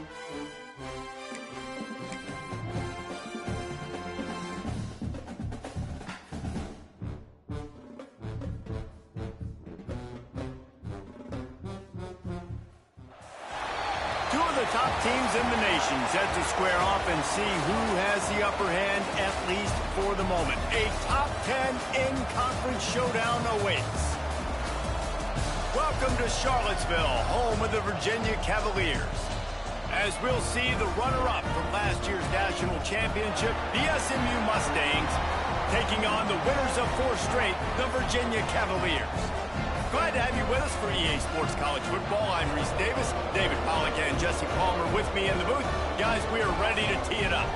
Two of the top teams in the nation set to square off and see who has the upper hand, at least for the moment. A top 10 in-conference showdown awaits. Welcome to Charlottesville, home of the Virginia Cavaliers. As we'll see the runner-up from last year's national championship, the SMU Mustangs, taking on the winners of 4 straight, the Virginia Cavaliers. Glad to have you with us for EA Sports College Football. I'm Reese Davis, David Pollack and Jesse Palmer with me in the booth. Guys, we are ready to tee it up.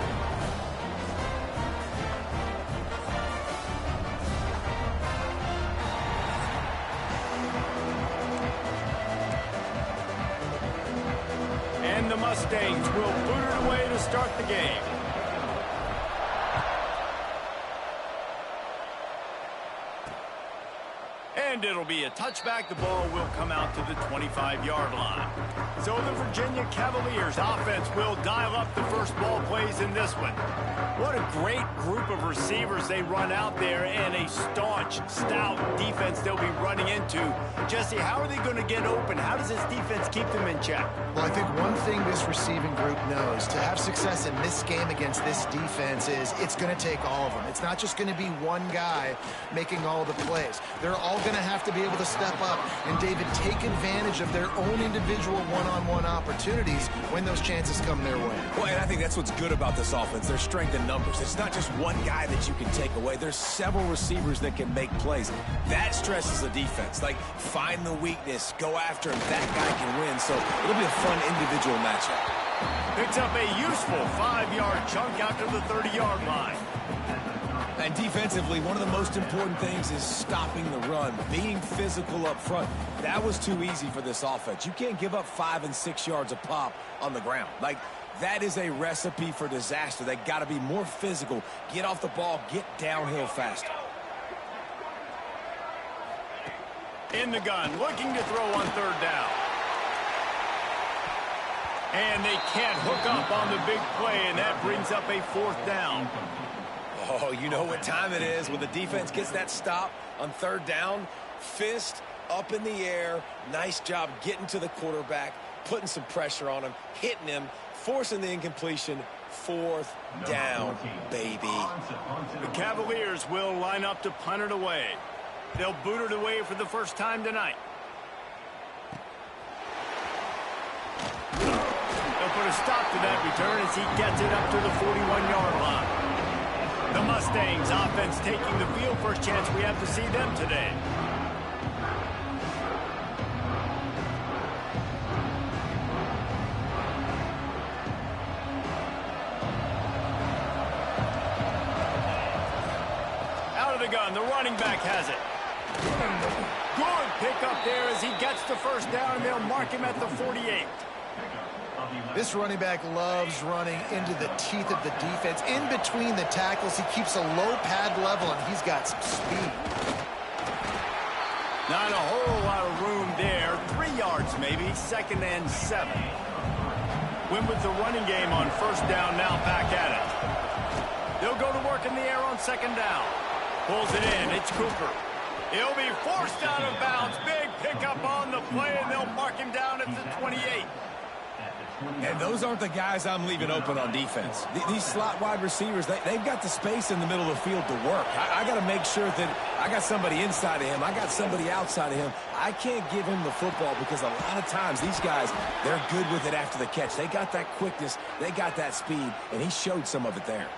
And the Mustangs will boot it away to start the game. And it'll be a touchback. The ball will come out to the 25-yard line. So the Virginia Cavaliers offense will dial up the first ball plays in this one. What a great group of receivers they run out there, and a staunch, stout defense they'll be running into. Jesse, how are they going to get open? How does this defense keep them in check? Well, I think one thing this receiving group knows, to have success in this game against this defense, is it's going to take all of them. It's not just going to be one guy making all the plays. They're all going to have to be able to step up and, David, take advantage of their own individual one-on-one opportunities when those chances come their way. Well, and I think that's what's good about this offense, their strength in numbers. It's not just one guy that you can take away. There's several receivers that can make plays. That stresses the defense. Like, find the weakness, go after him. That guy can win, so it'll be a fun individual matchup. Picks up a useful 5-yard chunk out to the 30-yard line. And defensively, one of the most important things is stopping the run, being physical up front. That was too easy for this offense. You can't give up 5 and 6 yards a pop on the ground. Like, that is a recipe for disaster. They got to be more physical, get off the ball, get downhill faster. In the gun, looking to throw on 3rd down. And they can't hook up on the big play, and that brings up a 4th down. Oh, you know what time it is when the defense gets that stop on 3rd down. Fist up in the air. Nice job getting to the quarterback, putting some pressure on him, hitting him, forcing the incompletion. 4th down, baby. The Cavaliers will line up to punt it away. They'll boot it away for the first time tonight. They'll put a stop to that return as he gets it up to the 41-yard line. The Mustangs offense taking the field. First chance we have to see them today. Out of the gun, the running back has it. Good pickup there as he gets the first down, and they'll mark him at the 48. This running back loves running into the teeth of the defense. In between the tackles, he keeps a low pad level, and he's got some speed. Not a whole lot of room there. 3 yards maybe, 2nd and 7. Win with the running game on 1st down, now back at it. They'll go to work in the air on 2nd down. Pulls it in, it's Cooper. He'll be forced out of bounds. Big pickup on the play, and they'll mark him down at the 28. And those aren't the guys I'm leaving open on defense. These slot wide receivers, they've got the space in the middle of the field to work. I got to make sure that I got somebody inside of him. I got somebody outside of him. I can't give him the football because a lot of times these guys, they're good with it after the catch. They got that quickness. They got that speed, and he showed some of it there.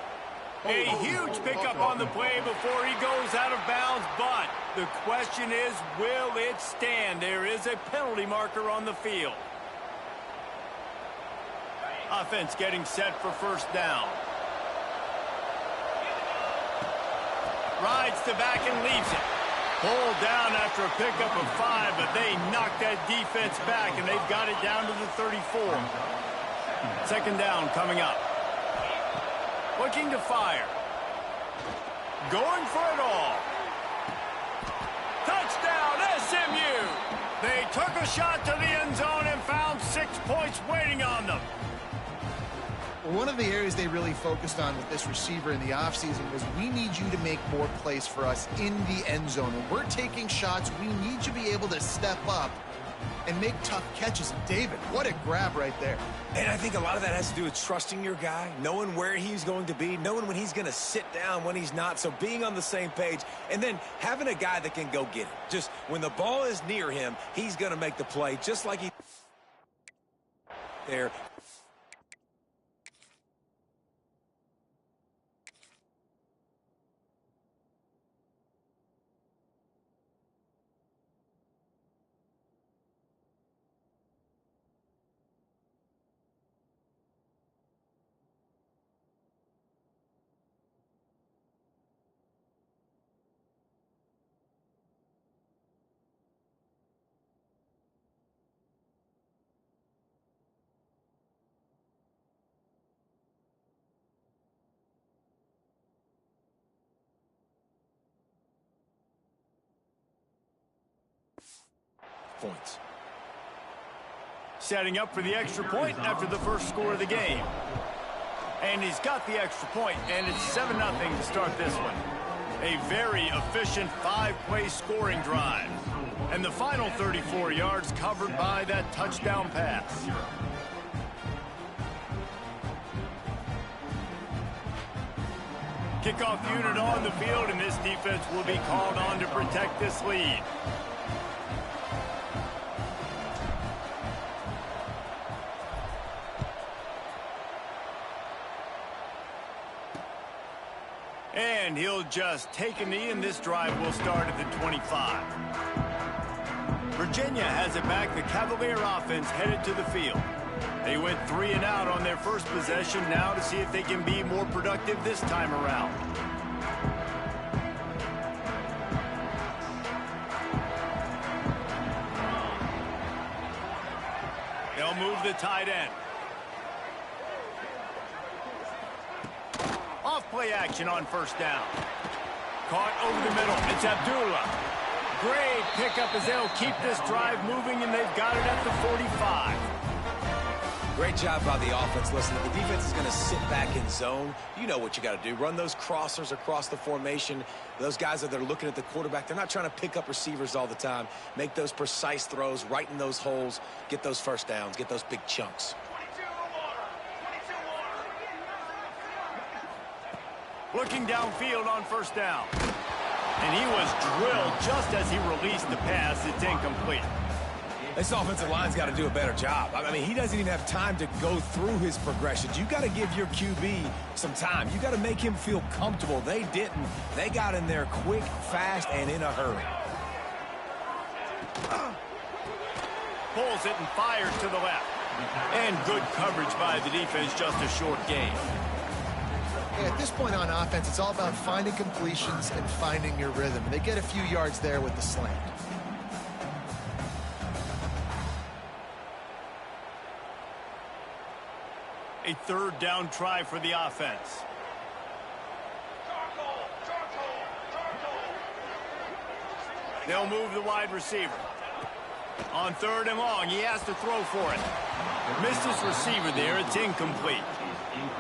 A huge pickup on the play before he goes out of bounds, but the question is, will it stand? There is a penalty marker on the field. Offense getting set for 1st down. Rides the back and leaves it. Pulled down after a pickup of 5, but they knocked that defense back, and they've got it down to the 34. 2nd down coming up. Looking to fire. Going for it all. Touchdown, SMU! They took a shot to the end zone and found 6 points waiting on them. One of the areas they really focused on with this receiver in the offseason was we need you to make more plays for us in the end zone. When we're taking shots, we need you to be able to step up and make tough catches. And David, what a grab right there. And I think a lot of that has to do with trusting your guy, knowing where he's going to be, knowing when he's going to sit down, when he's not. So being on the same page, and then having a guy that can go get it. Just when the ball is near him, he's going to make the play just like he there. Points. Setting up for the extra point after the first score of the game. And he's got the extra point, and it's 7-0 to start this one. A very efficient 5-play scoring drive. And the final 34 yards covered by that touchdown pass. Kickoff unit on the field, and this defense will be called on to protect this lead. And he'll just take a knee, and this drive will start at the 25. Virginia has it back. The Cavalier offense headed to the field. They went 3 and out on their first possession, now to see if they can be more productive this time around. They'll move the tight end. Off-play action on first down. Caught over the middle. It's Abdullah. Great pickup as they'll keep this drive moving, and they've got it at the 45. Great job by the offense. Listen, if the defense is going to sit back in zone, you know what you got to do. Run those crossers across the formation. Those guys that are looking at the quarterback, they're not trying to pick up receivers all the time. Make those precise throws, right in those holes, get those first downs, get those big chunks. Looking downfield on first down. And he was drilled just as he released the pass. It's incomplete. This offensive line's got to do a better job. I mean, he doesn't even have time to go through his progressions. You got to give your QB some time. You got to make him feel comfortable. They didn't. They got in there quick, fast, and in a hurry. Pulls it and fires to the left. And good coverage by the defense, just a short gain. Yeah, at this point on offense, it's all about finding completions and finding your rhythm. They get a few yards there with the slant. A third down try for the offense. They'll move the wide receiver. On 3rd and long, he has to throw for it. Missed his receiver there. It's incomplete.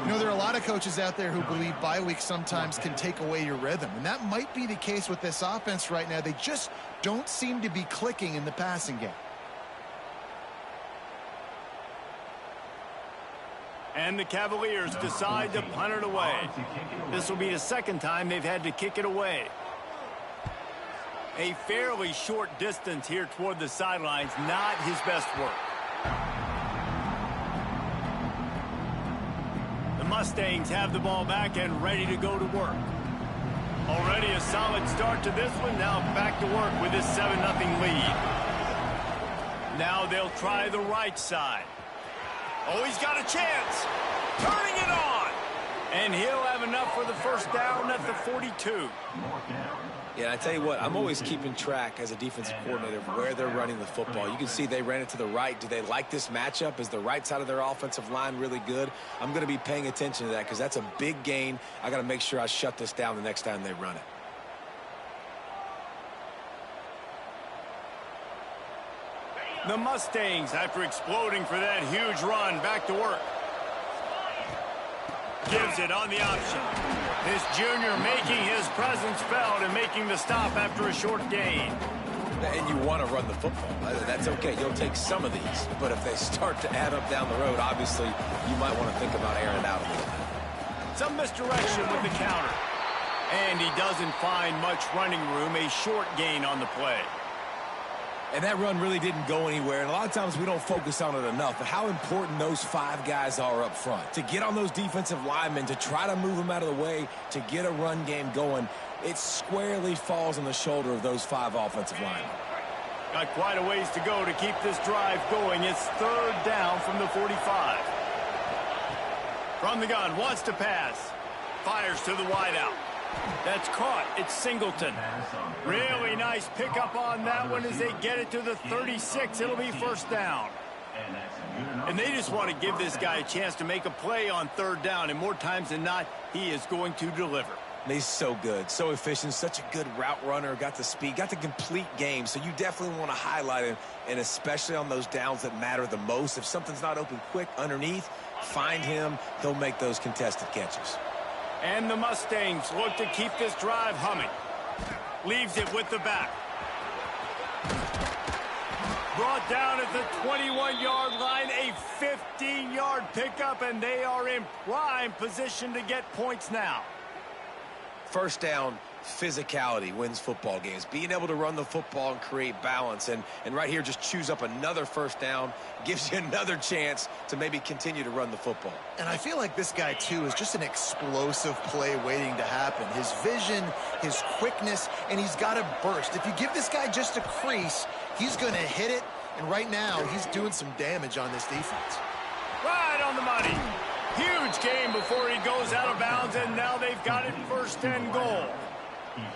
You know, there are a lot of coaches out there who believe bye weeks sometimes can take away your rhythm, and that might be the case with this offense right now. They just don't seem to be clicking in the passing game. And the Cavaliers decide to punt it away. This will be the second time they've had to kick it away. A fairly short distance here toward the sidelines, not his best work. The Mustangs have the ball back and ready to go to work. Already a solid start to this one. Now back to work with this 7-0 lead. Now they'll try the right side. Oh, he's got a chance. Turning it on. And he'll have enough for the first down at the 42. Yeah, I tell you what, I'm always keeping track as a defensive coordinator of where they're running the football. You can see they ran it to the right. Do they like this matchup? Is the right side of their offensive line really good? I'm going to be paying attention to that because that's a big gain. I got to make sure I shut this down the next time they run it. The Mustangs, after exploding for that huge run, back to work. Gives it on the option. This junior making his presence felt and making the stop after a short gain. And you want to run the football. That's okay. You'll take some of these. But if they start to add up down the road, obviously, you might want to think about airing it out a little bit. Some misdirection with the counter. And he doesn't find much running room. A short gain on the play. And that run really didn't go anywhere. And a lot of times we don't focus on it enough. But how important those 5 guys are up front. To get on those defensive linemen, to try to move them out of the way, to get a run game going, it squarely falls on the shoulder of those 5 offensive linemen. Got quite a ways to go to keep this drive going. It's 3rd down from the 45. From the gun, wants to pass. Fires to the wideout. That's caught. It's Singleton. Really nice pickup on that one as they get it to the 36. It'll be 1st down. And they just want to give this guy a chance to make a play on 3rd down. And more times than not, he is going to deliver. He's so good, so efficient, such a good route runner, got the speed, got the complete game. So you definitely want to highlight him, and especially on those downs that matter the most. If something's not open quick underneath, find him. He'll make those contested catches. And the Mustangs look to keep this drive humming. Leaves it with the back. Brought down at the 21-yard line, a 15-yard pickup, and they are in prime position to get points now. 1st down, physicality wins football games. Being able to run the football and create balance. And right here, just choose up another 1st down. Gives you another chance to maybe continue to run the football. And I feel like this guy, too, is just an explosive play waiting to happen. His vision, his quickness, and he's got a burst. If you give this guy just a crease, he's going to hit it. And right now, he's doing some damage on this defense. Right on the money. Huge game before he goes out of bounds, and now they've got it 1st and goal.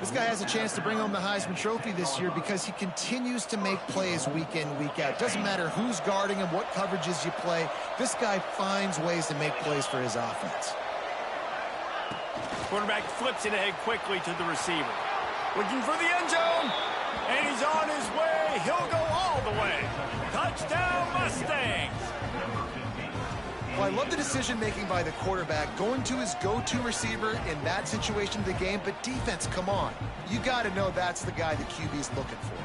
This guy has a chance to bring home the Heisman Trophy this year because he continues to make plays week in, week out. Doesn't matter who's guarding him, what coverages you play. This guy finds ways to make plays for his offense. Quarterback flips it ahead quickly to the receiver. Looking for the end zone, and he's on his way. He'll go all the way. Touchdown, Mustangs. Well, I love the decision-making by the quarterback, going to his go-to receiver in that situation of the game. But defense, come on. You got to know that's the guy the QB's looking for.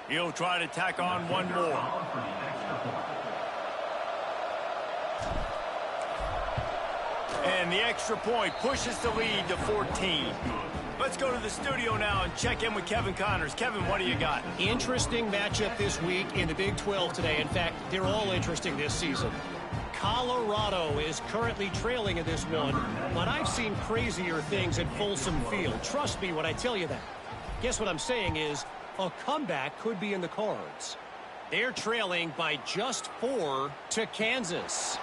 He'll try to tack on one more. And the extra point pushes the lead to 14. Let's go to the studio now and check in with Kevin Connors. Kevin, what do you got? Interesting matchup this week in the Big 12 today. In fact, they're all interesting this season. Colorado is currently trailing in this one, but I've seen crazier things at Folsom Field. Trust me when I tell you that. Guess what I'm saying is a comeback could be in the cards. They're trailing by just 4 to Kansas.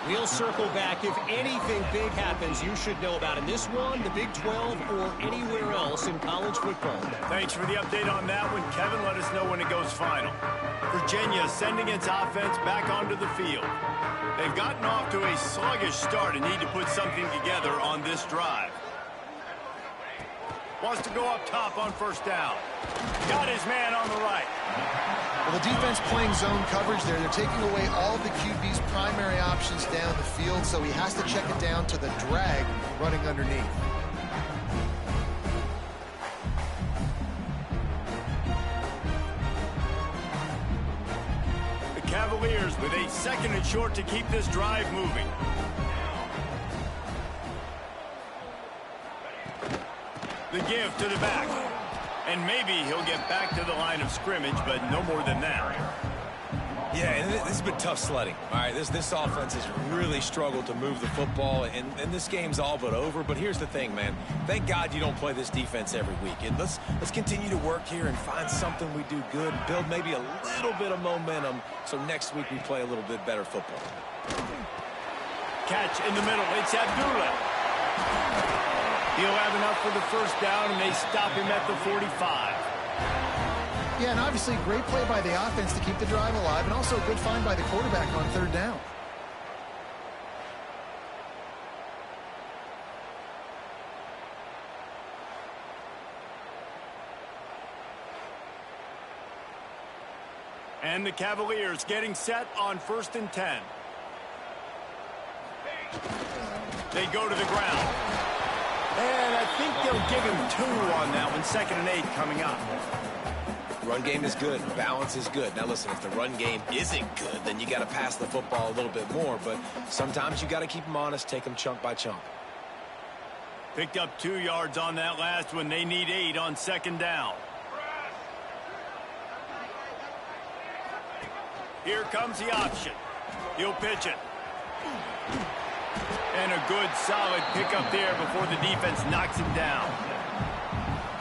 We'll circle back. If anything big happens, you should know about in this one, the Big 12, or anywhere else in college football. Thanks for the update on that one, Kevin. Let us know when it goes final. Virginia sending its offense back onto the field. They've gotten off to a sluggish start and need to put something together on this drive. Wants to go up top on 1st down. Got his man on the right. Well, the defense playing zone coverage there. They're taking away all of the QB's primary options down the field, so he has to check it down to the drag running underneath. The Cavaliers with a 2nd and short to keep this drive moving. The give to the back. And maybe he'll get back to the line of scrimmage, but no more than that. Yeah, and this has been tough sledding. All right, this offense has really struggled to move the football, and this game's all but over. But here's the thing, man. Thank God you don't play this defense every week. And let's continue to work here and find something we do good, build maybe a little bit of momentum, so next week we play a little bit better football. Catch in the middle. It's Abdullah. He'll have enough for the 1st down, and they stop him at the 45. Yeah, and obviously great play by the offense to keep the drive alive, and also a good find by the quarterback on 3rd down. And the Cavaliers getting set on 1st and 10. They go to the ground. And I think they'll give him 2 on that one. 2nd and 8 coming up. Run game is good. Balance is good. Now, listen, if the run game isn't good, then you got to pass the football a little bit more. But sometimes you got to keep them honest, take them chunk by chunk. Picked up 2 yards on that last one. They need 8 on 2nd down. Here comes the option. He'll pitch it. And a good, solid pickup there before the defense knocks him down.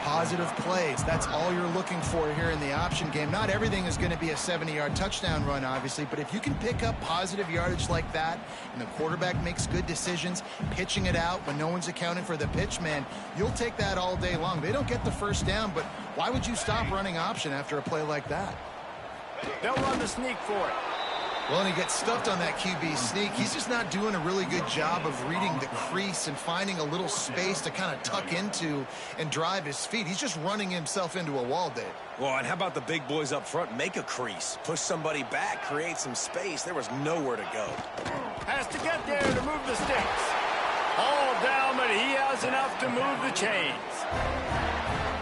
Positive plays. That's all you're looking for here in the option game. Not everything is going to be a 70-yard touchdown run, obviously, but if you can pick up positive yardage like that and the quarterback makes good decisions, pitching it out when no one's accounting for the pitch, man, you'll take that all day long. They don't get the first down, but why would you stop running option after a play like that? They'll run the sneak for it. Well, and he gets stuffed on that QB sneak. He's just not doing a really good job of reading the crease and finding a little space to kind of tuck into and drive his feet. He's just running himself into a wall, Dave. Well, and how about the big boys up front? Make a crease. Push somebody back. Create some space. There was nowhere to go. Has to get there to move the sticks. All down, but he has enough to move the chains.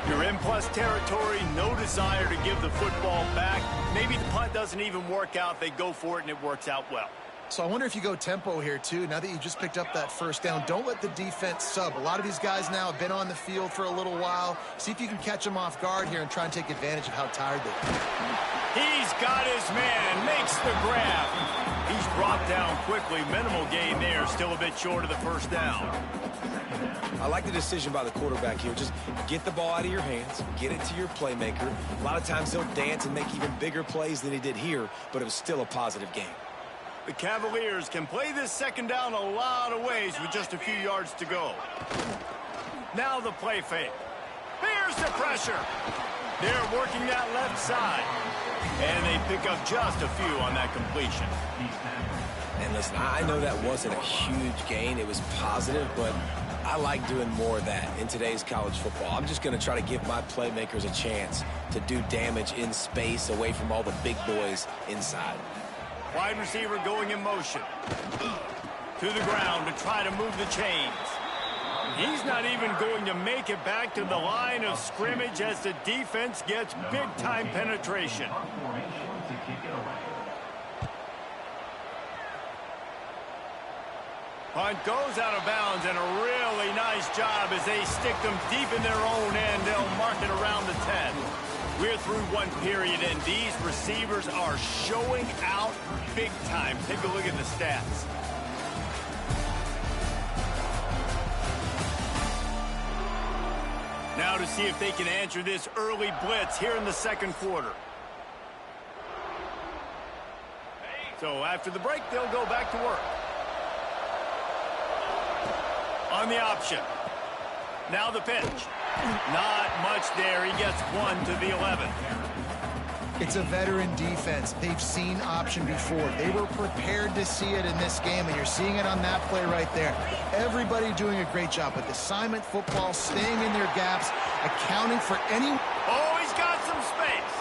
You're in plus territory, no desire to give the football back. Maybe the punt doesn't even work out. They go for it, and it works out well. So I wonder if you go tempo here, too. Now that you just picked up that first down, don't let the defense sub. A lot of these guys now have been on the field for a little while. See if you can catch them off guard here and try and take advantage of how tired they are. He's got his man, makes the grab. He's brought down quickly. Minimal gain there, still a bit short of the first down. I like the decision by the quarterback here. Just get the ball out of your hands, get it to your playmaker. A lot of times he'll dance and make even bigger plays than he did here, but it was still a positive game. The Cavaliers can play this 2nd down a lot of ways with just a few yards to go. Now the play fake. There's the pressure. They're working that left side. And they pick up just a few on that completion. And listen, I know that wasn't a huge gain. It was positive, but I like doing more of that in today's college football. I'm just going to try to give my playmakers a chance to do damage in space away from all the big boys inside. Wide receiver going in motion. To the ground to try to move the chains. He's not even going to make it back to the line of scrimmage as the defense gets big-time penetration. Punt goes out of bounds, and a really nice job as they stick them deep in their own end. They'll mark it around the 10. We're through one period, and these receivers are showing out big time. Take a look at the stats. Now to see if they can answer this early blitz here in the 2nd quarter. So after the break, they'll go back to work. On the option. Now the pitch. Not much there. He gets 1 to the 11. It's a veteran defense. They've seen option before. They were prepared to see it in this game, and you're seeing it on that play right there. Everybody doing a great job with assignment football, staying in their gaps, accounting for any... Oh, he's got some space.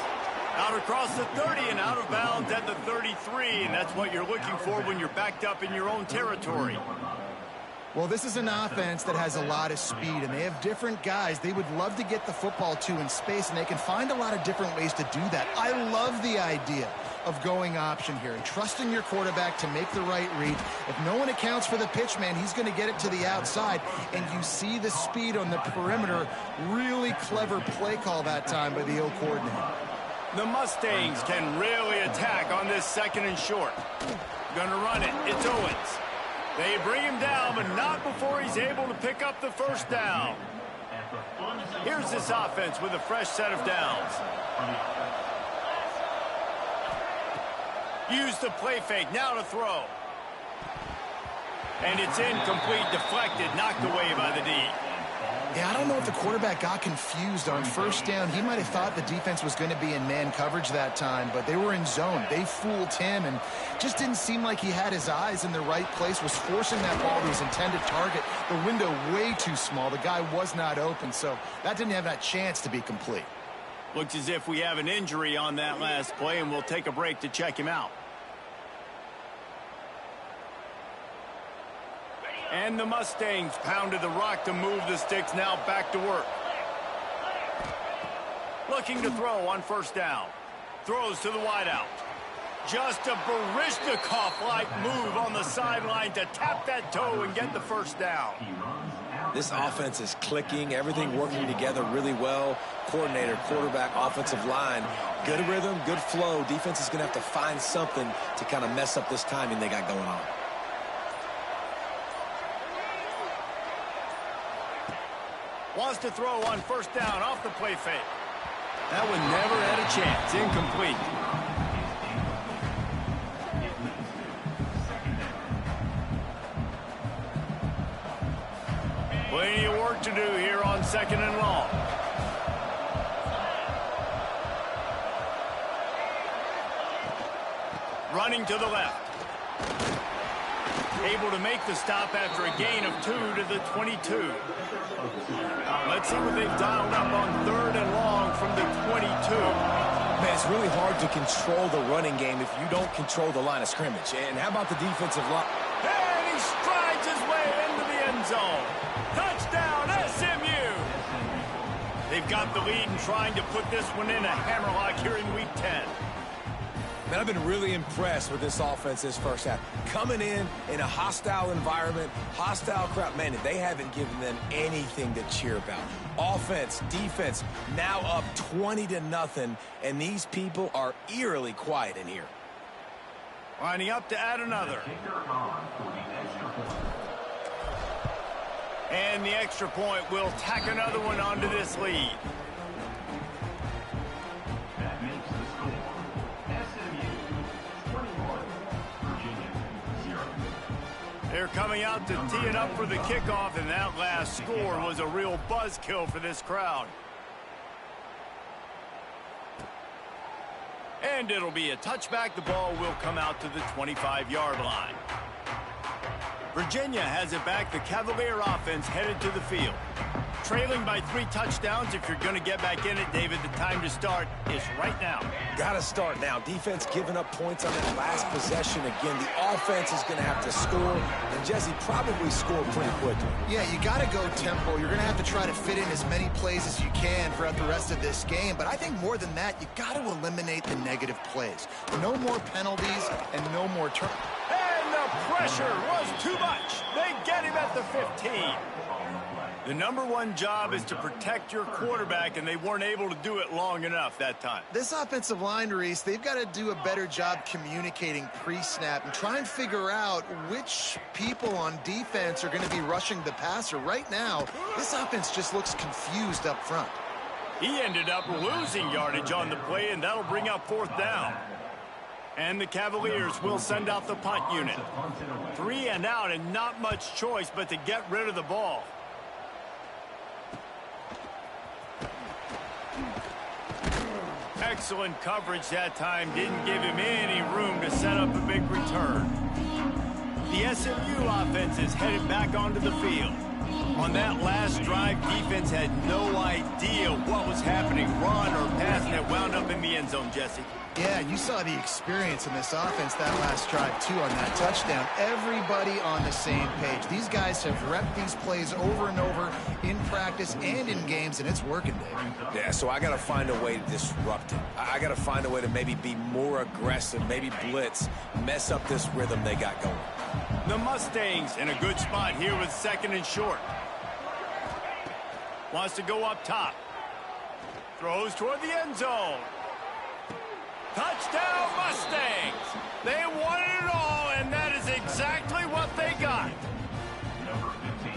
Out across the 30 and out of bounds at the 33, and that's what you're looking for when you're backed up in your own territory. Well, this is an offense that has a lot of speed, and they have different guys they would love to get the football to in space, and they can find a lot of different ways to do that. I love the idea of going option here and trusting your quarterback to make the right read. If no one accounts for the pitch, man, he's going to get it to the outside, and you see the speed on the perimeter. Really clever play call that time by the O coordinator. The Mustangs can really attack on this 2nd and short. Gonna run it. It's Owens. They bring him down, but not before he's able to pick up the first down. Here's this offense with a fresh set of downs. Use the play fake, now to throw. And it's incomplete, deflected, knocked away by the D. Yeah, I don't know if the quarterback got confused on first down. He might have thought the defense was going to be in man coverage that time, but they were in zone. They fooled him and just didn't seem like he had his eyes in the right place, was forcing that ball to his intended target. The window way too small. The guy was not open, so that didn't have that chance to be complete. Looks as if we have an injury on that last play, and we'll take a break to check him out. And the Mustangs pounded the rock to move the sticks, now back to work. Looking to throw on first down. Throws to the wideout. Just a Baryshnikov-like move on the sideline to tap that toe and get the first down. This offense is clicking, everything working together really well. Coordinator, quarterback, offensive line, good rhythm, good flow. Defense is going to have to find something to kind of mess up this timing they got going on. Wants to throw on first down off the play fake. That one never had a chance. Incomplete. Plenty of work to do here on second and long. Running to the left. Able to make the stop after a gain of 2 to the 22. Let's see what they've dialed up on third and long from the 22. Man, it's really hard to control the running game if you don't control the line of scrimmage. And how about the defensive line? And he strides his way into the end zone. Touchdown, SMU! They've got the lead and trying to put this one in a hammerlock here in Week 10. Man, I've been really impressed with this offense this first half. Coming in a hostile environment, hostile crowd, man, they haven't given them anything to cheer about. Offense, defense, now up 20-0, and these people are eerily quiet in here. Lining up to add another. And the extra point will tack another one onto this lead. They're coming out to tee it up for the kickoff, and that last score was a real buzzkill for this crowd. And it'll be a touchback. The ball will come out to the 25-yard line. Virginia has it back. The Cavalier offense headed to the field. Trailing by 3 touchdowns. If you're going to get back in it, David, the time to start is right now. Got to start now. Defense giving up points on that last possession. Again, the offense is going to have to score, and Jesse probably score pretty quickly. Yeah, you got to go tempo. You're going to have to try to fit in as many plays as you can throughout the rest of this game. But I think more than that, you got to eliminate the negative plays. No more penalties and no more turn. And the pressure was too much. They get him at the 15. The number one job is to protect your quarterback, and they weren't able to do it long enough that time. This offensive line, Reese, they've got to do a better job communicating pre-snap and try and figure out which people on defense are going to be rushing the passer. Right now, this offense just looks confused up front. He ended up losing yardage on the play, and that'll bring up fourth down. And the Cavaliers will send out the punt unit. 3 and out, and not much choice but to get rid of the ball. Excellent coverage that time. Didn't give him any room to set up a big return. The SMU offense is headed back onto the field. On that last drive, defense had no idea what was happening. Run or pass, and it wound up in the end zone, Jesse. Yeah, you saw the experience in this offense that last drive, too, on that touchdown. Everybody on the same page. These guys have repped these plays over and over in practice and in games, and it's working, Dave. Yeah, so I got to find a way to disrupt it. I got to find a way to maybe be more aggressive, maybe blitz, mess up this rhythm they got going. The Mustangs in a good spot here with second and short. Wants to go up top. Throws toward the end zone. Touchdown, Mustangs! They wanted it all, and that is exactly what they got.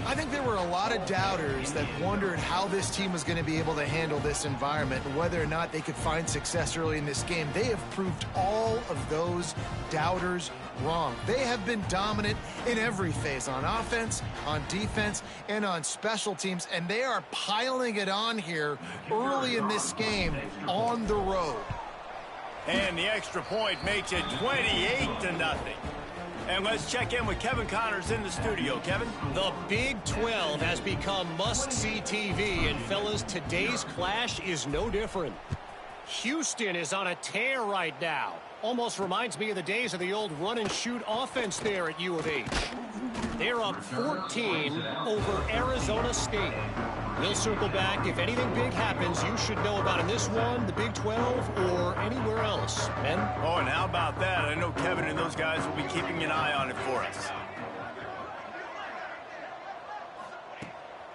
I think there were a lot of doubters that wondered how this team was going to be able to handle this environment and whether or not they could find success early in this game. They have proved all of those doubters wrong. They have been dominant in every phase, on offense, on defense, and on special teams, and they are piling it on here early in this game on the road. And the extra point makes it 28-0. And let's check in with Kevin Connors in the studio. Kevin? The Big 12 has become must-see TV, and fellas, today's clash is no different. Houston is on a tear right now. Almost reminds me of the days of the old run-and-shoot offense there at U of H. They're up 14 over Arizona State. We'll circle back. If anything big happens, you should know about in this one, the Big 12, or anywhere else. Ben? Oh, and how about that? I know Kevin and those guys will be keeping an eye on it for us.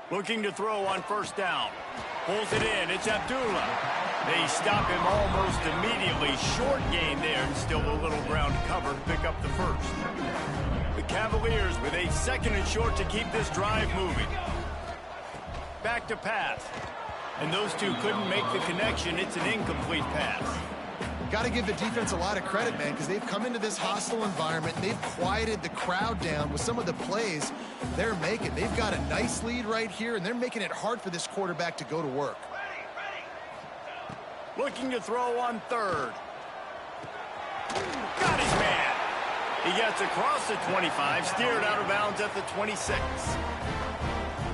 Looking to throw on first down. Pulls it in. It's Abdullah. They stop him almost immediately. Short gain there, and still a little ground to cover to pick up the first. The Cavaliers with a second and short to keep this drive moving. Back to pass. And those two couldn't make the connection. It's an incomplete pass. Got to give the defense a lot of credit, man, because they've come into this hostile environment. They've quieted the crowd down with some of the plays they're making. They've got a nice lead right here, and they're making it hard for this quarterback to go to work. Looking to throw on third. Got his man. He gets across the 25, steered out of bounds at the 26.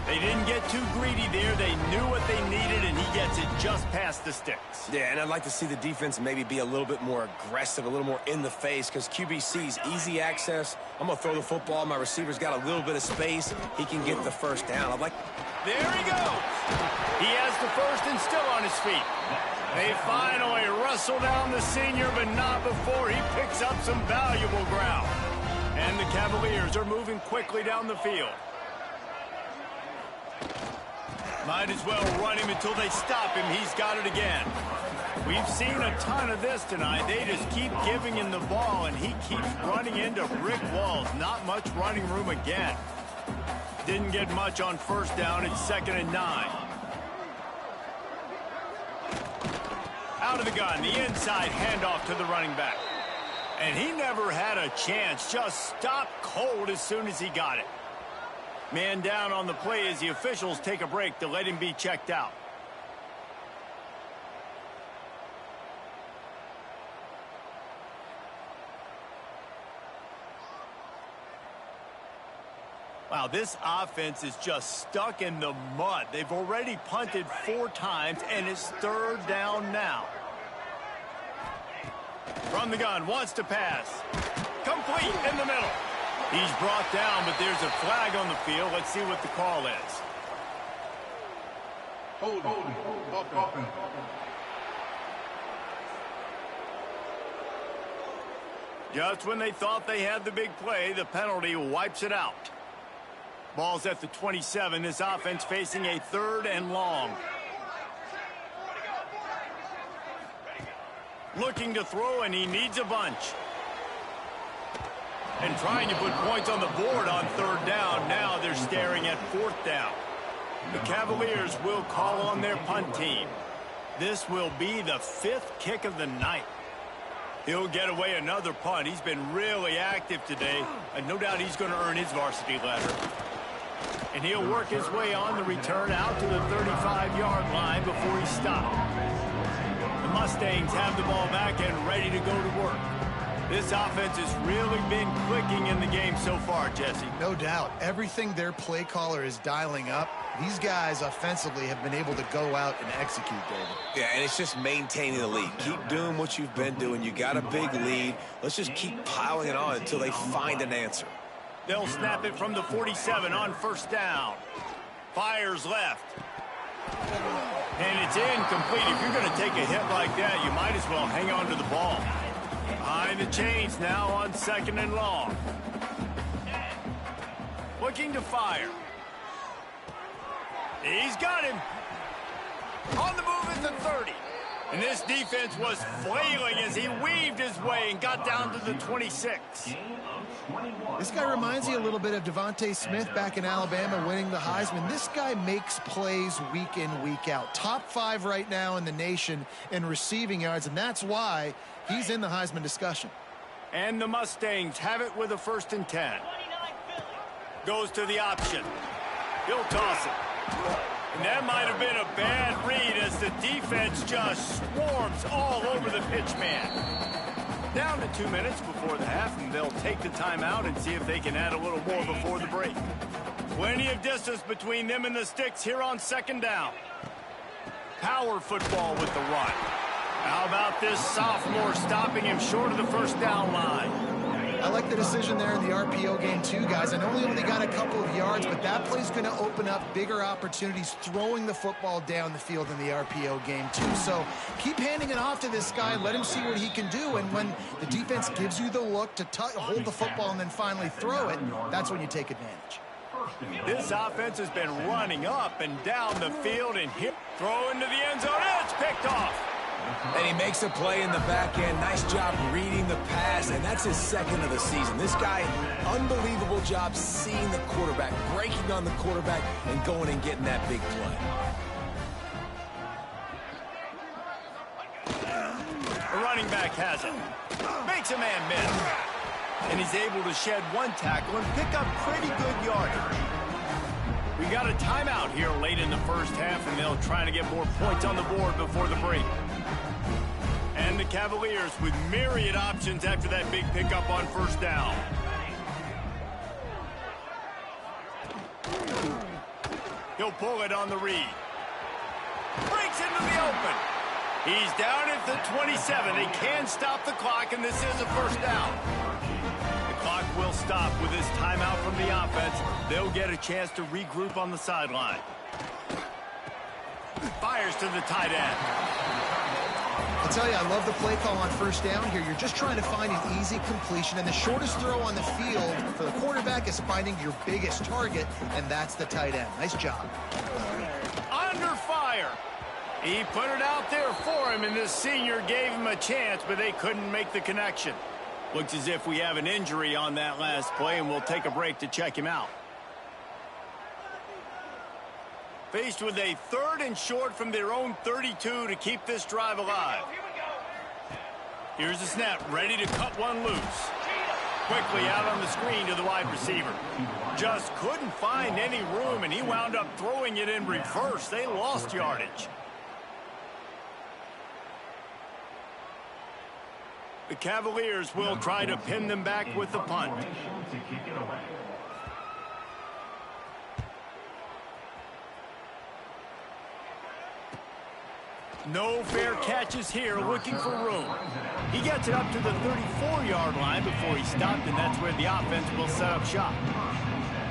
They didn't get too greedy there. They knew what they needed, and he gets it just past the sticks. Yeah, and I'd like to see the defense maybe be a little bit more aggressive, a little more in the face, because QBC's easy access. I'm going to throw the football. My receiver's got a little bit of space. He can get the first down. There he goes. He has the first and still on his feet. They finally wrestle down the senior, but not before he picks up some valuable ground. And the Cavaliers are moving quickly down the field. Might as well run him until they stop him. He's got it again. We've seen a ton of this tonight. They just keep giving him the ball, and he keeps running into brick walls. Not much running room again. Didn't get much on first down. It's 2nd and 9. Out of the gun, the inside handoff to the running back. And he never had a chance. Just stopped cold as soon as he got it. Man down on the play as the officials take a break to let him be checked out. Wow, this offense is just stuck in the mud. They've already punted 4 times, and it's 3rd down now. From the gun, wants to pass. Complete in the middle. He's brought down, but there's a flag on the field. Let's see what the call is. Hold. Just when they thought they had the big play, the penalty wipes it out. Ball's at the 27. This offense facing a 3rd and long. Looking to throw, and he needs a bunch. And trying to put points on the board on 3rd down. Now they're staring at 4th down. The Cavaliers will call on their punt team. This will be the 5th kick of the night. He'll get away another punt. He's been really active today, and no doubt he's going to earn his varsity letter. And he'll work his way on the return out to the 35-yard line before he stopped. The Mustangs have the ball back and ready to go to work. This offense has really been clicking in the game so far, Jesse. No doubt. Everything their play caller is dialing up, these guys offensively have been able to go out and execute, David. Yeah, and it's just maintaining the lead. Keep doing what you've been doing. You got a big lead. Let's just keep piling it on until they find an answer. They'll snap it from the 47 on first down. Fires left. And it's incomplete. If you're going to take a hit like that, you might as well hang on to the ball. Behind the chains now on 2nd and long. Looking to fire. He's got him. On the move at the 30. And this defense was flailing as he weaved his way and got down to the 26. This guy reminds me a little bit of Devontae Smith back in Alabama winning the Heisman. This guy makes plays week in, week out. Top 5 right now in the nation in receiving yards, and that's why he's in the Heisman discussion. And the Mustangs have it with a 1st and 10. Goes to the option. He'll toss it. And that might have been a bad read as the defense just swarms all over the pitch man. Down to 2 minutes before the half, and they'll take the timeout and see if they can add a little more before the break. Plenty of distance between them and the sticks here on 2nd down. Power football with the run. How about this sophomore stopping him short of the first down line? I like the decision there in the RPO game too, guys. I know he only got a couple of yards, but that play's going to open up bigger opportunities throwing the football down the field in the RPO game too. So keep handing it off to this guy. Let him see what he can do. And when the defense gives you the look to hold the football and then finally throw it, that's when you take advantage. This offense has been running up and down the field and throw into the end zone. It's picked off. And he makes a play in the back end. Nice job reading the pass, and that's his second of the season. This guy, unbelievable job seeing the quarterback, breaking on the quarterback, and going and getting that big play. The running back has it. Makes a man miss. And he's able to shed one tackle and pick up pretty good yardage. We got a timeout here late in the first half, and they'll try to get more points on the board before the break. And the Cavaliers with myriad options after that big pickup on first down. He'll pull it on the read. Breaks into the open. He's down at the 27. They can stop the clock, and this is a first down. The clock will stop with this timeout from the offense. They'll get a chance to regroup on the sideline. Fires to the tight end. I tell you, I love the play call on first down here. You're just trying to find an easy completion, and the shortest throw on the field for the quarterback is finding your biggest target, and that's the tight end. Nice job. Under fire. He put it out there for him, and this senior gave him a chance, but they couldn't make the connection. Looks as if we have an injury on that last play, and we'll take a break to check him out. Faced with a 3rd and short from their own 32 to keep this drive alive. Here's the snap, ready to cut one loose. Quickly out on the screen to the wide receiver. Just couldn't find any room, and he wound up throwing it in reverse. They lost yardage. The Cavaliers will try to pin them back with the punt. No fair catches here, looking for room. He gets it up to the 34-yard line before he stopped, and that's where the offense will set up shop.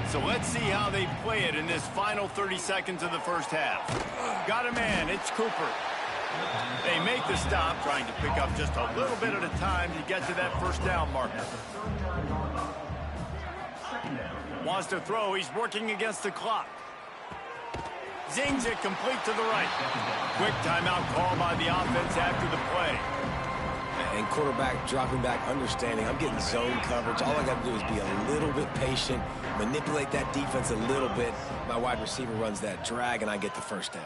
So let's see how they play it in this final 30 seconds of the first half. Got a man, it's Cooper. They make the stop, trying to pick up just a little bit at a time to get to that first down marker. Wants to throw, he's working against the clock. Zings it complete to the right. Quick timeout call by the offense after the play. And quarterback dropping back, understanding I'm getting zone coverage. All I got to do is be a little bit patient, manipulate that defense a little bit. My wide receiver runs that drag, and I get the first down.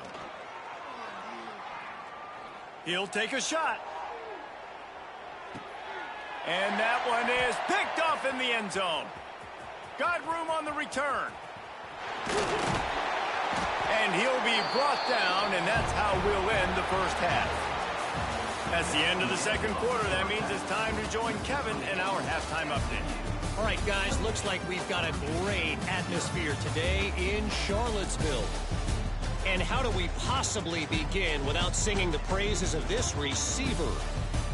He'll take a shot. And that one is picked off in the end zone. Got room on the return. And he'll be brought down, and that's how we'll end the first half. That's the end of the second quarter. That means it's time to join Kevin in our halftime update. All right, guys, looks like we've got a great atmosphere today in Charlottesville. And how do we possibly begin without singing the praises of this receiver?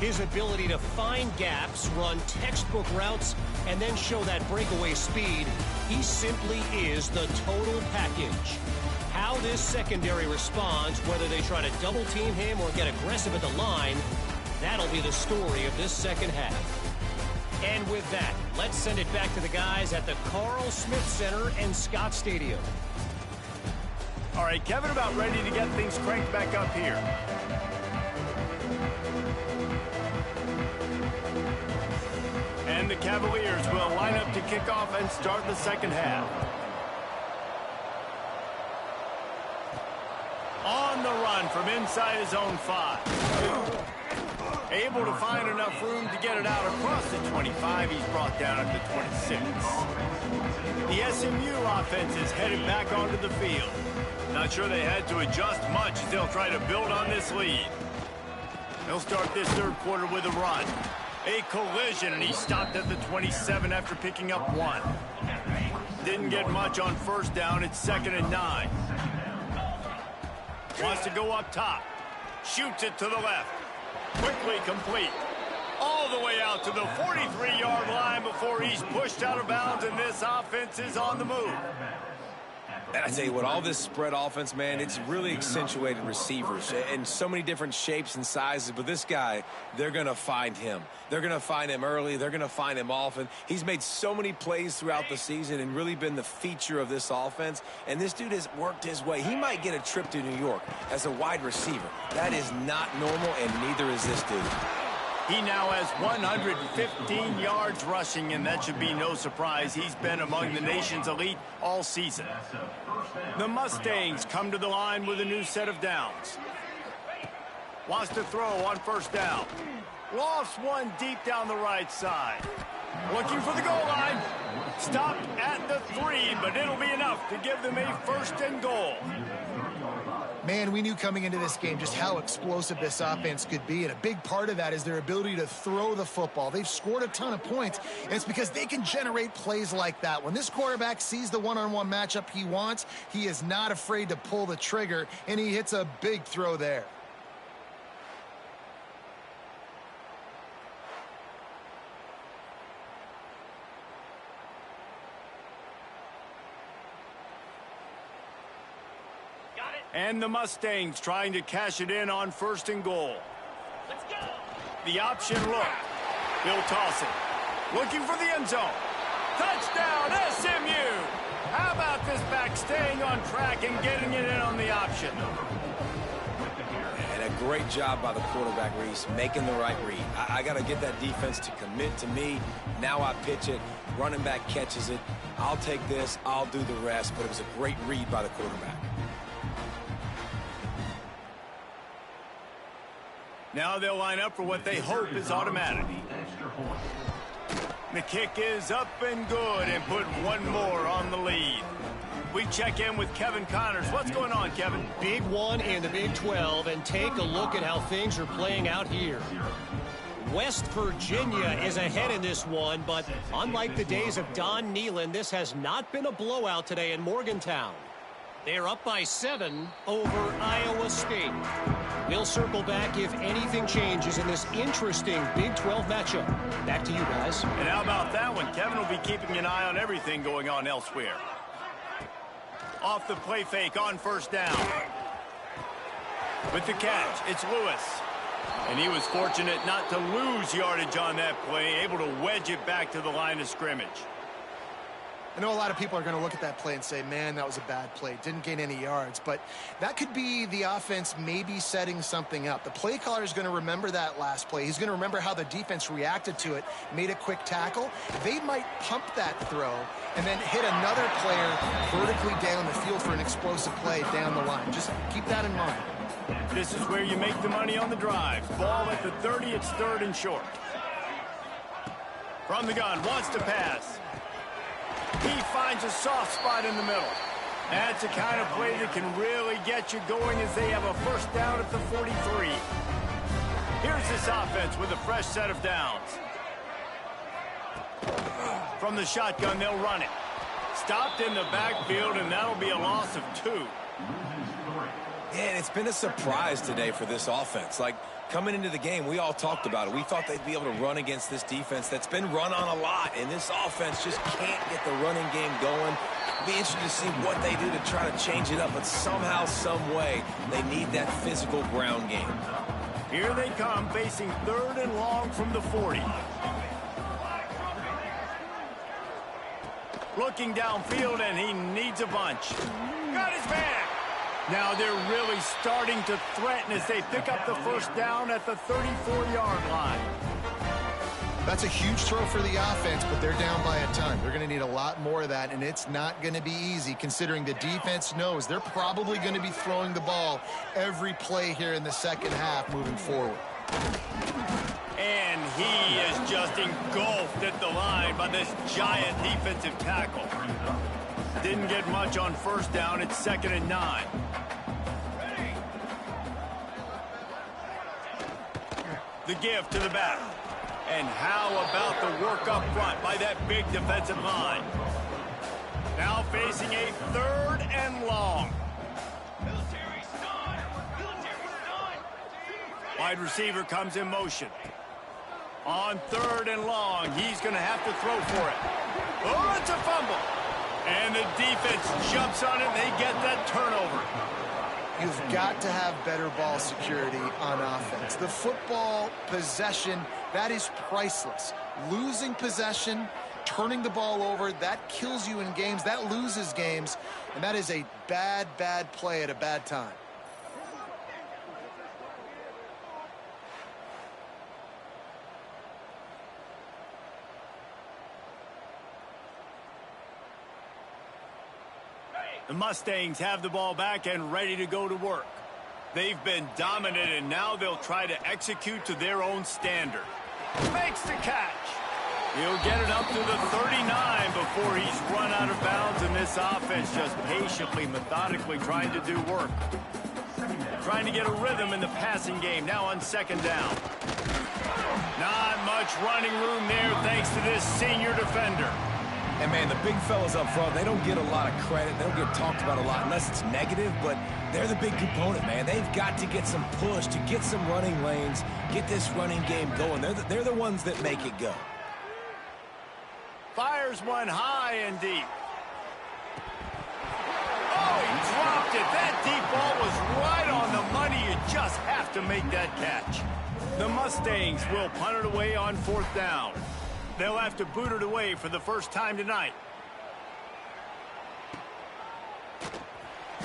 His ability to find gaps, run textbook routes, and then show that breakaway speed. He simply is the total package. How this secondary responds, whether they try to double team him or get aggressive at the line, that'll be the story of this second half. And with that, let's send it back to the guys at the Carl Smith Center and Scott Stadium. All right, Kevin, about ready to get things cranked back up here. And the Cavaliers will line up to kick off and start the second half. On the run from inside his own 5. Able to find enough room to get it out across the 25. He's brought down at the 26. The SMU offense is headed back onto the field. Not sure they had to adjust much as they'll try to build on this lead. They'll start this third quarter with a run. A collision, and he stopped at the 27 after picking up 1. Didn't get much on first down. It's 2nd and 9. Wants to go up top. Shoots it to the left. Quickly complete. All the way out to the 43-yard line before he's pushed out of bounds, and this offense is on the move. And I tell you what, all this spread offense, man, it's really accentuated receivers in so many different shapes and sizes. But this guy, they're going to find him. They're going to find him early. They're going to find him often. He's made so many plays throughout the season and really been the feature of this offense. And this dude has worked his way. He might get a trip to New York as a wide receiver. That is not normal, and neither is this dude. He now has 115 yards rushing, and that should be no surprise. He's been among the nation's elite all season. The Mustangs come to the line with a new set of downs. Wants to throw on first down. Lofts one deep down the right side. Looking for the goal line. Stopped at the 3, but it'll be enough to give them a first and goal. Man, we knew coming into this game just how explosive this offense could be, and a big part of that is their ability to throw the football. They've scored a ton of points, and it's because they can generate plays like that. When this quarterback sees the one-on-one matchup he wants, he is not afraid to pull the trigger, and he hits a big throw there. And the Mustangs trying to cash it in on first and goal. Let's go. The option look. He'll toss it. Looking for the end zone. Touchdown, SMU. How about this back staying on track and getting it in on the option? And a great job by the quarterback, Reese, making the right read. I got to get that defense to commit to me. Now I pitch it. Running back catches it. I'll take this. I'll do the rest. But it was a great read by the quarterback. Now they'll line up for what they hope is automatic. The kick is up and good, and put one more on the lead. We check in with Kevin Connors. What's going on, Kevin? Big one in the Big 12, and take a look at how things are playing out here. West Virginia is ahead in this one, but unlike the days of Don Nehlen, this has not been a blowout today in Morgantown. They're up by 7 over Iowa State. We'll circle back if anything changes in this interesting Big 12 matchup. Back to you guys. And how about that one? Kevin will be keeping an eye on everything going on elsewhere. Off the play fake on first down. With the catch, it's Lewis. And he was fortunate not to lose yardage on that play, able to wedge it back to the line of scrimmage. I know a lot of people are going to look at that play and say, man, that was a bad play. Didn't gain any yards. But that could be the offense maybe setting something up. The play caller is going to remember that last play. He's going to remember how the defense reacted to it, made a quick tackle. They might pump that throw and then hit another player vertically down the field for an explosive play down the line. Just keep that in mind. This is where you make the money on the drive. Ball at the 30, it's 3rd and short. From the gun, wants to pass. He finds a soft spot in the middle. That's the kind of play that can really get you going as they have a first down at the 43. Here's this offense with a fresh set of downs. From the shotgun, they'll run it. Stopped in the backfield, and that'll be a loss of 2. Yeah, and it's been a surprise today for this offense. Like, coming into the game, we all talked about it. We thought they'd be able to run against this defense that's been run on a lot, and this offense just can't get the running game going. Be interested to see what they do to try to change it up, but somehow, some way, they need that physical ground game. Here they come, facing 3rd and long from the 40. Looking downfield, and he needs a bunch. Got his man. Now they're really starting to threaten as they pick up the first down at the 34-yard line. That's a huge throw for the offense, but they're down by a ton. They're going to need a lot more of that, and it's not going to be easy considering the defense knows they're probably going to be throwing the ball every play here in the second half moving forward. And he is just engulfed at the line by this giant defensive tackle. Didn't get much on first down. It's 2nd and 9. The give to the back. And how about the work up front by that big defensive line? Now facing a 3rd and long. Wide receiver comes in motion. On 3rd and long, he's going to have to throw for it. Oh, it's a fumble. And the defense jumps on it, and they get that turnover. You've got to have better ball security on offense. The football possession, that is priceless. Losing possession, turning the ball over, that kills you in games. That loses games, and that is a bad, bad play at a bad time. The Mustangs have the ball back and ready to go to work. They've been dominant, and now they'll try to execute to their own standard. Makes the catch. He'll get it up to the 39 before he's run out of bounds, and this offense just patiently, methodically trying to do work. Trying to get a rhythm in the passing game, now on 2nd down. Not much running room there thanks to this senior defender. And, man, the big fellas up front, they don't get a lot of credit. They don't get talked about a lot unless it's negative, but they're the big component, man. They've got to get some push to get some running lanes, get this running game going. They're the ones that make it go. Fires one high and deep. Oh, he dropped it. That deep ball was right on the money. You just have to make that catch. The Mustangs will punt it away on 4th down. They'll have to boot it away for the first time tonight.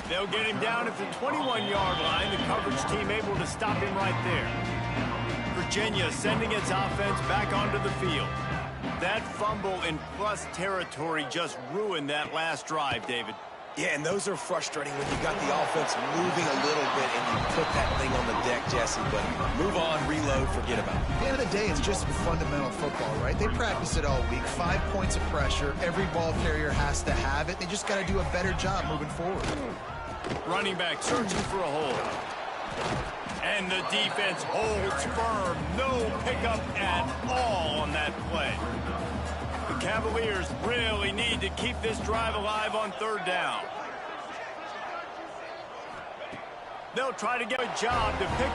They'll get him down at the 21-yard line. The coverage team able to stop him right there. Virginia sending its offense back onto the field. That fumble in plus territory just ruined that last drive, David. Yeah, and those are frustrating when you got the offense moving a little bit and you put that thing on the deck, Jesse. But move on, reload, forget about it. At the end of the day, it's just fundamental football, right? They practice it all week. 5 points of pressure. Every ball carrier has to have it. They just got to do a better job moving forward. Running back searching for a hole. And the defense holds firm. No pickup at all on that play. The Cavaliers really need to keep this drive alive on 3rd down. They'll try to get a job to pick up